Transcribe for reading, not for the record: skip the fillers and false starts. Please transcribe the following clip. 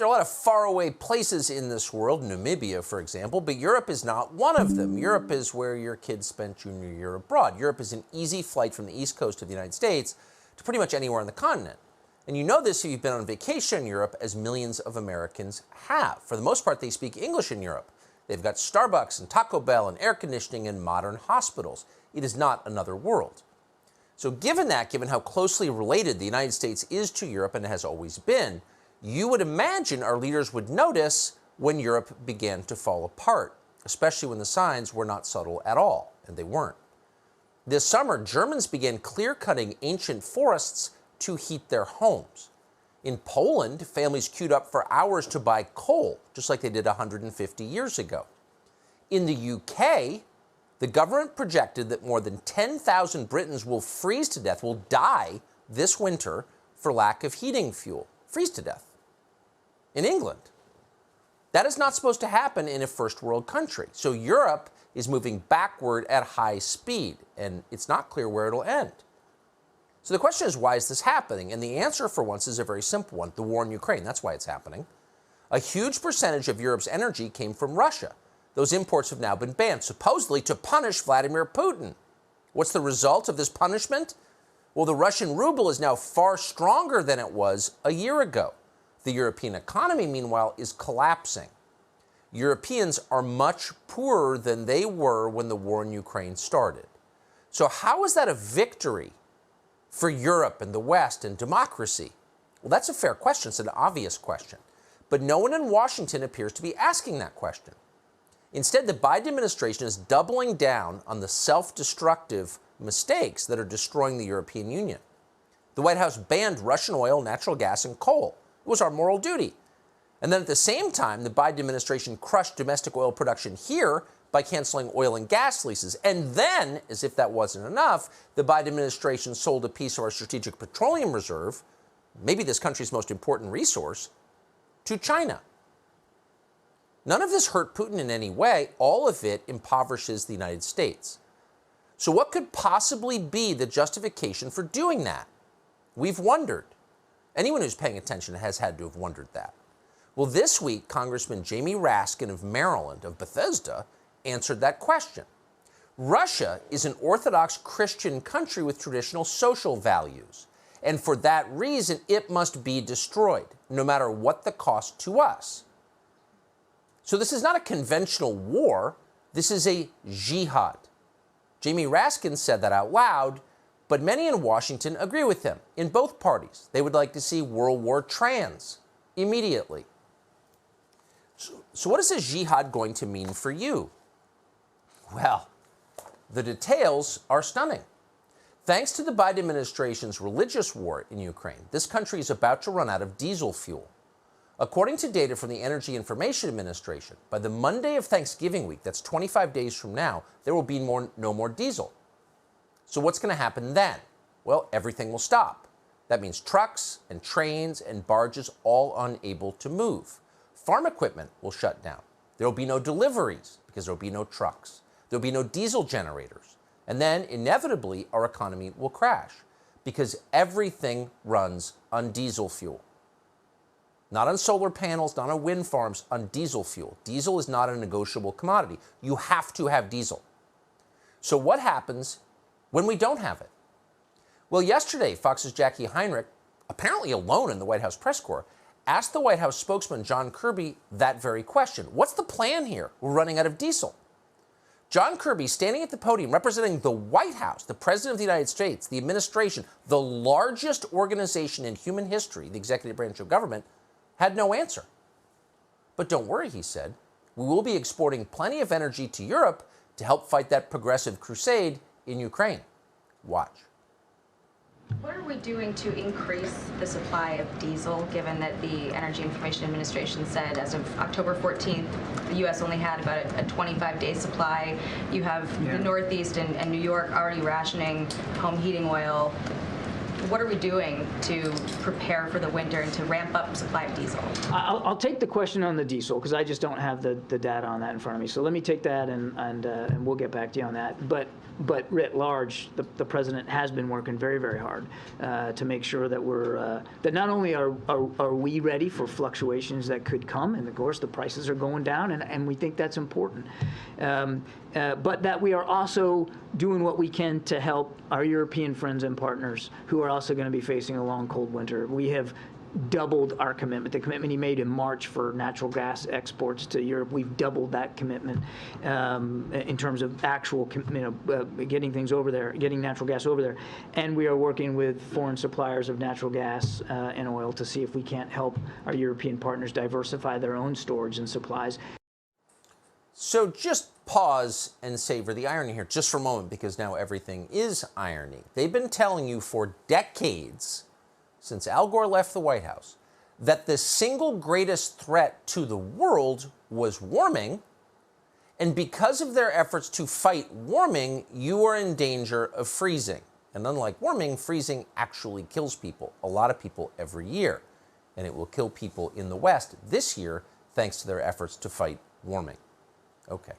There are a lot of faraway places in this world, Namibia, for example, but Europe is not one of them. Europe is where your kids spent junior year abroad. Europe is an easy flight from the east coast of the United States to pretty much anywhere on the continent. And you know this if you've been on vacation in Europe, as millions of Americans have. For the most part, they speak English in Europe. They've got Starbucks and Taco Bell and air conditioning and modern hospitals. It is not another world. So given how closely related the United States is to Europe and has always been, you would imagine our leaders would notice when Europe began to fall apart, especially when the signs were not subtle at all, and they weren't. This summer, Germans began clear-cutting ancient forests to heat their homes. In Poland, families queued up for hours to buy coal, just like they did 150 years ago. In the UK, the government projected that more than 10,000 Britons will freeze to death, will die this winter for lack of heating fuel. Freeze to death. In England. That is not supposed to happen in a first world country. So Europe is moving backward at high speed, and it's not clear where it'll end. So the question is, why is this happening? And the answer, for once, is a very simple one. The war in Ukraine, that's why it's happening. A huge percentage of Europe's energy came from Russia. Those imports have now been banned, supposedly to punish Vladimir Putin. What's the result of this punishment? Well, the Russian ruble is now far stronger than it was a year ago. The European economy, meanwhile, is collapsing. Europeans are much poorer than they were when the war in Ukraine started. So how is that a victory for Europe and the West and democracy? Well, that's a fair question. It's an obvious question. But no one in Washington appears to be asking that question. Instead, the Biden administration is doubling down on the self-destructive mistakes that are destroying the European Union. The White House banned Russian oil, natural gas, and coal. It was our moral duty. And then at the same time, the Biden administration crushed domestic oil production here by canceling oil and gas leases. And then, as if that wasn't enough, the Biden administration sold a piece of our strategic petroleum reserve, maybe this country's most important resource, to China. None of this hurt Putin in any way. All of it impoverishes the United States. So what could possibly be the justification for doing that? We've wondered. Anyone who's paying attention has had to have wondered that. Well, this week, Congressman Jamie Raskin of Maryland, of Bethesda, answered that question. Russia is an Orthodox Christian country with traditional social values. And for that reason, it must be destroyed, no matter what the cost to us. So this is not a conventional war. This is a jihad. Jamie Raskin said that out loud, but many in Washington agree with him, in both parties. They would like to see World War trans immediately. So what is a jihad going to mean for you? Well, the details are stunning. Thanks to the Biden administration's religious war in Ukraine, this country is about to run out of diesel fuel. According to data from the Energy Information Administration, by the Monday of Thanksgiving week, that's 25 days from now, there will be no more diesel. So what's going to happen then? Well, everything will stop. That means trucks and trains and barges all unable to move. Farm equipment will shut down. There will be no deliveries because there will be no trucks. There will be no diesel generators. And then, inevitably, our economy will crash because everything runs on diesel fuel. Not on solar panels, not on wind farms, on diesel fuel. Diesel is not a negotiable commodity. You have to have diesel. So what happens when we don't have it? Well, yesterday, Fox's Jackie Heinrich, apparently alone in the White House press corps, asked the White House spokesman, John Kirby, that very question. What's the plan here? We're running out of diesel. John Kirby, standing at the podium, representing the White House, the President of the United States, the administration, the largest organization in human history, the executive branch of government, had no answer. But don't worry, he said. We will be exporting plenty of energy to Europe to help fight that progressive crusade in Ukraine. Watch. What are we doing to increase the supply of diesel, given that the Energy Information Administration said as of October 14th, the U.S. only had about a 25-day supply? You have the Northeast and New York already rationing home heating oil. what are we doing to prepare for the winter and to ramp up supply of diesel? I'll take the question on the diesel because I just don't have the data on that in front of me. So let me take that and we'll get back to you on that. But writ large, the president has been working very, very hard to make sure that we're that not only are we ready for fluctuations that could come, and of course the prices are going down, and we think that's important, but that we are also doing what we can to help our European friends and partners who are also going to be facing a long, cold winter. We have doubled our commitment. The commitment he made in March for natural gas exports to Europe, we've doubled that commitment in terms of actual, getting things over there, getting natural gas over there. And we are working with foreign suppliers of natural gas and oil to see if we can't help our European partners diversify their own storage and supplies. So just pause and savor the irony here just for a moment, because now everything is irony. They've been telling you for decades, since Al Gore left the White House, that the single greatest threat to the world was warming. And because of their efforts to fight warming, you are in danger of freezing. And unlike warming, freezing actually kills people, a lot of people every year. And it will kill people in the West this year thanks to their efforts to fight warming. Okay.